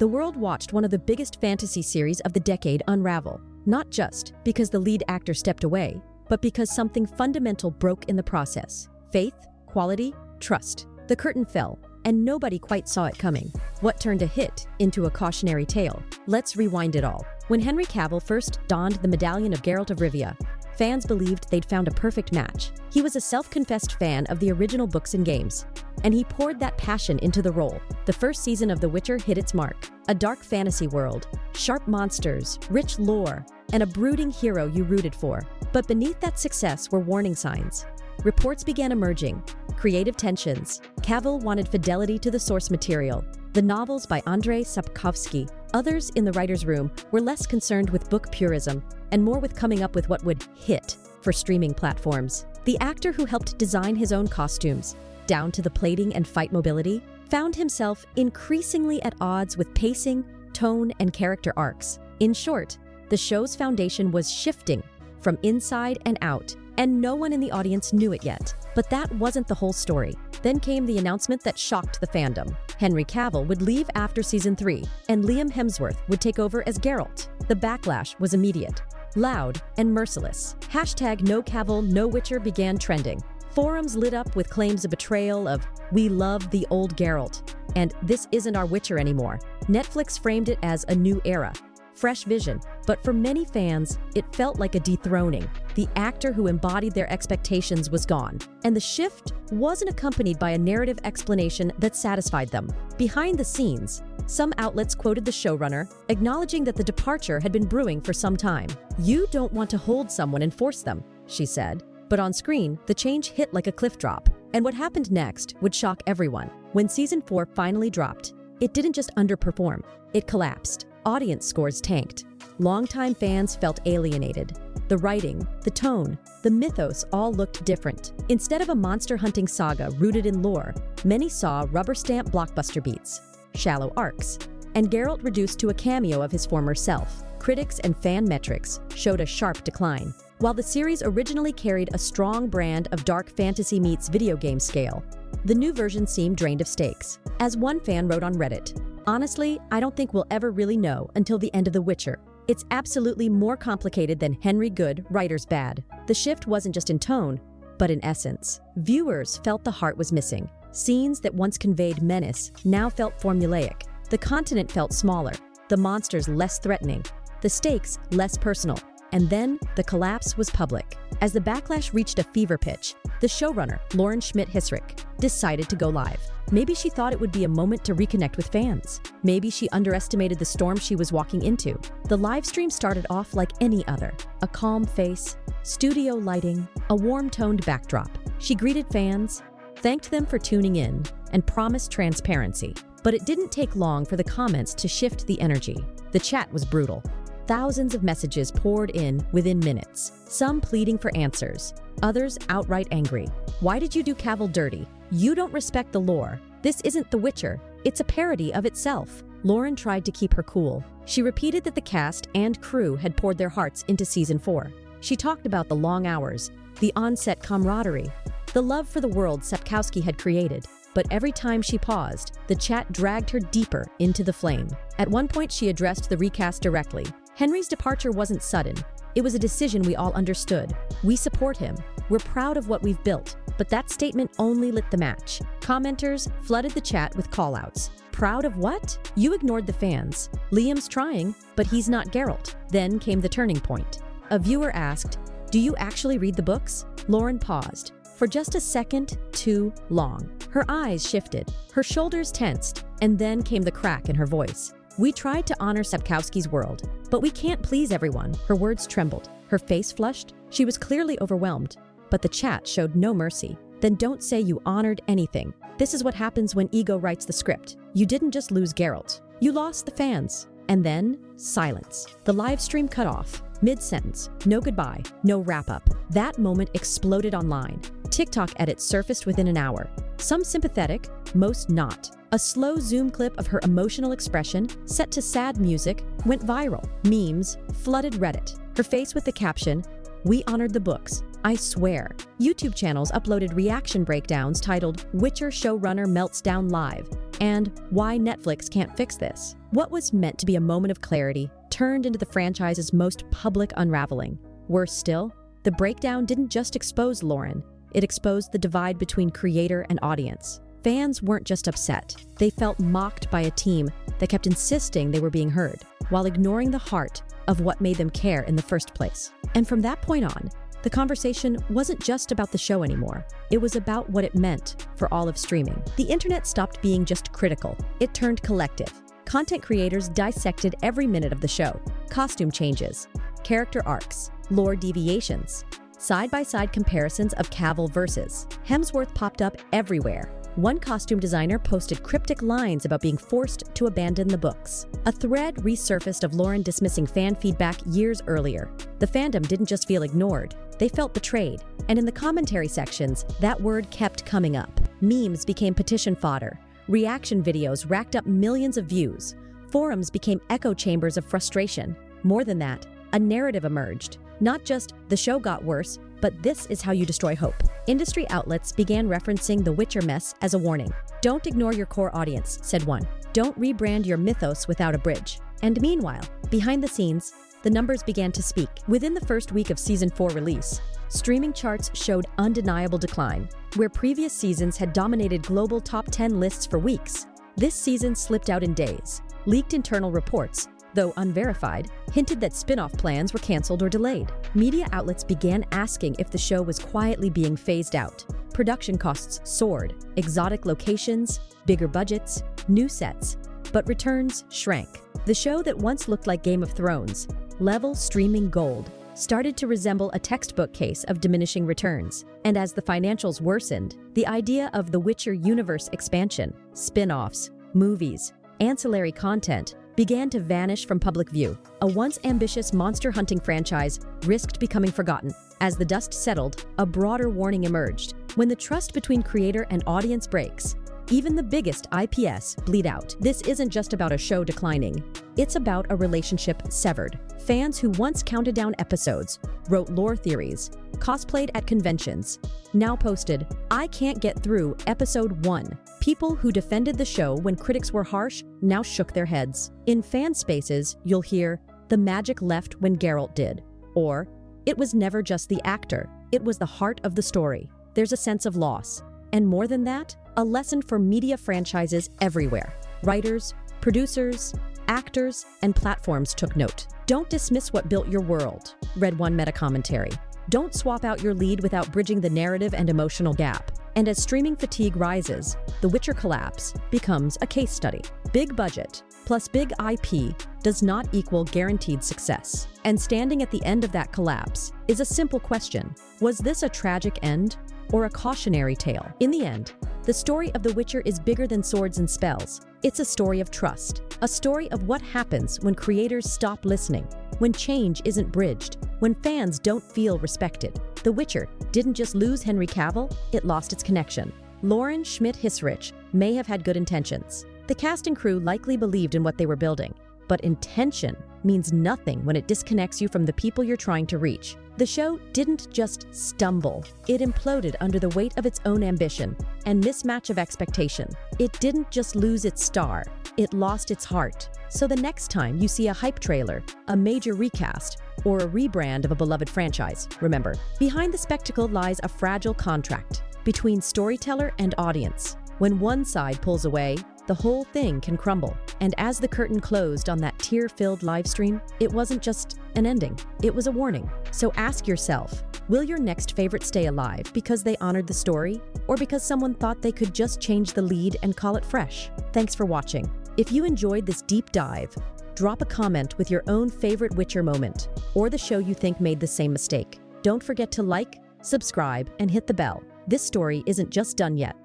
the world watched one of the biggest fantasy series of the decade unravel, not just because the lead actor stepped away, but because something fundamental broke in the process. Faith, quality, trust. The curtain fell, and nobody quite saw it coming. What turned a hit into a cautionary tale? Let's rewind it all. When Henry Cavill first donned the medallion of Geralt of Rivia, fans believed they'd found a perfect match. He was a self-confessed fan of the original books and games, and he poured that passion into the role. The first season of The Witcher hit its mark. A dark fantasy world, sharp monsters, rich lore, and a brooding hero you rooted for. But beneath that success were warning signs. Reports began emerging, creative tensions. Cavill wanted fidelity to the source material, the novels by Andrzej Sapkowski. Others in the writer's room were less concerned with book purism and more with coming up with what would hit for streaming platforms. The actor who helped design his own costumes, down to the plating and fight mobility, found himself increasingly at odds with pacing, tone, and character arcs. In short, the show's foundation was shifting from inside and out, and no one in the audience knew it yet. But that wasn't the whole story. Then came the announcement that shocked the fandom. Henry Cavill would leave after season 3, and Liam Hemsworth would take over as Geralt. The backlash was immediate, loud, and merciless. Hashtag No Cavill, No Witcher began trending. Forums lit up with claims of betrayal of "We love the old Geralt," and "This isn't our Witcher anymore." Netflix framed it as a new era, fresh vision, but for many fans, it felt like a dethroning. The actor who embodied their expectations was gone, and the shift wasn't accompanied by a narrative explanation that satisfied them. Behind the scenes, some outlets quoted the showrunner, acknowledging that the departure had been brewing for some time. "You don't want to hold someone and force them," she said. But on screen, the change hit like a cliff drop, and what happened next would shock everyone. When season 4 finally dropped, it didn't just underperform, it collapsed. Audience scores tanked. Longtime fans felt alienated. The writing, the tone, the mythos all looked different. Instead of a monster-hunting saga rooted in lore, many saw rubber-stamp blockbuster beats, shallow arcs, and Geralt reduced to a cameo of his former self. Critics and fan metrics showed a sharp decline. While the series originally carried a strong brand of dark fantasy meets video game scale, the new version seemed drained of stakes. As one fan wrote on Reddit, "Honestly, I don't think we'll ever really know until the end of The Witcher. It's absolutely more complicated than Henry Good, writer's bad." The shift wasn't just in tone, but in essence. Viewers felt the heart was missing. Scenes that once conveyed menace now felt formulaic. The continent felt smaller, the monsters less threatening, the stakes less personal. And then the collapse was public. As the backlash reached a fever pitch, the showrunner, Lauren Schmidt-Hissrich, decided to go live. Maybe she thought it would be a moment to reconnect with fans. Maybe she underestimated the storm she was walking into. The livestream started off like any other. A calm face, studio lighting, a warm-toned backdrop. She greeted fans, thanked them for tuning in, and promised transparency. But it didn't take long for the comments to shift the energy. The chat was brutal. Thousands of messages poured in within minutes, some pleading for answers, others outright angry. "Why did you do Cavill dirty? You don't respect the lore. This isn't The Witcher. It's a parody of itself." Lauren tried to keep her cool. She repeated that the cast and crew had poured their hearts into season 4. She talked about the long hours, the on-set camaraderie, the love for the world Sapkowski had created. But every time she paused, the chat dragged her deeper into the flame. At one point, she addressed the recast directly. Henry's departure wasn't sudden. It was a decision we all understood. We support him. We're proud of what we've built. But that statement only lit the match. Commenters flooded the chat with callouts. "Proud of what? You ignored the fans. Liam's trying, but he's not Geralt." Then came the turning point. A viewer asked, "Do you actually read the books?" Lauren paused. For just a second, too long. Her eyes shifted, her shoulders tensed, and then came the crack in her voice. "We tried to honor Sapkowski's world, but we can't please everyone." Her words trembled, her face flushed. She was clearly overwhelmed, but the chat showed no mercy. "Then don't say you honored anything. This is what happens when ego writes the script. You didn't just lose Geralt. You lost the fans." And then, silence. The live stream cut off. Mid-sentence, no goodbye, no wrap-up. That moment exploded online. TikTok edits surfaced within an hour. Some sympathetic, most not. A slow zoom clip of her emotional expression, set to sad music, went viral. Memes flooded Reddit. Her face with the caption, "We honored the books, I swear. YouTube channels uploaded reaction breakdowns titled Witcher Showrunner Melts Down Live and Why Netflix Can't Fix This. What was meant to be a moment of clarity turned into the franchise's most public unraveling. Worse still, the breakdown didn't just expose Lauren, it exposed the divide between creator and audience. Fans weren't just upset, they felt mocked by a team that kept insisting they were being heard, while ignoring the heart of what made them care in the first place. And from that point on, the conversation wasn't just about the show anymore. It was about what it meant for all of streaming. The internet stopped being just critical. It turned collective. Content creators dissected every minute of the show. Costume changes, character arcs, lore deviations, side-by-side comparisons of Cavill versus Hemsworth popped up everywhere. One costume designer posted cryptic lines about being forced to abandon the books. A thread resurfaced of Lauren dismissing fan feedback years earlier. The fandom didn't just feel ignored, they felt betrayed. And in the commentary sections, that word kept coming up. Memes became petition fodder. Reaction videos racked up millions of views. Forums became echo chambers of frustration. More than that, a narrative emerged. Not just, the show got worse, but this is how you destroy hope. Industry outlets began referencing the Witcher mess as a warning. Don't ignore your core audience, said one. Don't rebrand your mythos without a bridge. And meanwhile, behind the scenes, the numbers began to speak. Within the first week of Season 4 release, streaming charts showed undeniable decline. Where previous seasons had dominated global top 10 lists for weeks, this season slipped out in days. Leaked internal reports, though unverified, hinted that spin-off plans were canceled or delayed. Media outlets began asking if the show was quietly being phased out. Production costs soared, exotic locations, bigger budgets, new sets, but returns shrank. The show that once looked like Game of Thrones, level streaming gold, started to resemble a textbook case of diminishing returns. And as the financials worsened, the idea of the Witcher universe expansion, spin-offs, movies, ancillary content, began to vanish from public view. A once ambitious monster hunting franchise risked becoming forgotten. As the dust settled, a broader warning emerged. When the trust between creator and audience breaks, even the biggest IPs bleed out. This isn't just about a show declining. It's about a relationship severed. Fans who once counted down episodes, wrote lore theories, cosplayed at conventions, now posted, "I can't get through episode 1." People who defended the show when critics were harsh now shook their heads. In fan spaces, you'll hear, "The magic left when Geralt did," or, "It was never just the actor, it was the heart of the story." There's a sense of loss. And more than that, a lesson for media franchises everywhere. Writers, producers, actors, and platforms took note. Don't dismiss what built your world, read one meta-commentary. Don't swap out your lead without bridging the narrative and emotional gap. And as streaming fatigue rises, the Witcher collapse becomes a case study. Big budget plus big IP does not equal guaranteed success. And standing at the end of that collapse is a simple question. Was this a tragic end or a cautionary tale? In the end, the story of The Witcher is bigger than swords and spells. It's a story of trust, a story of what happens when creators stop listening, when change isn't bridged, when fans don't feel respected. The Witcher didn't just lose Henry Cavill, it lost its connection. Lauren Schmidt-Hissrich may have had good intentions. The cast and crew likely believed in what they were building, but intention means nothing when it disconnects you from the people you're trying to reach. The show didn't just stumble, it imploded under the weight of its own ambition and mismatch of expectation. It didn't just lose its star, it lost its heart. So the next time you see a hype trailer, a major recast, or a rebrand of a beloved franchise, remember, behind the spectacle lies a fragile contract between storyteller and audience. When one side pulls away, the whole thing can crumble. And as the curtain closed on that tear-filled livestream, it wasn't just an ending, it was a warning. So ask yourself, will your next favorite stay alive because they honored the story, or because someone thought they could just change the lead and call it fresh? Thanks for watching. If you enjoyed this deep dive, drop a comment with your own favorite Witcher moment, or the show you think made the same mistake. Don't forget to like, subscribe, and hit the bell. This story isn't just done yet.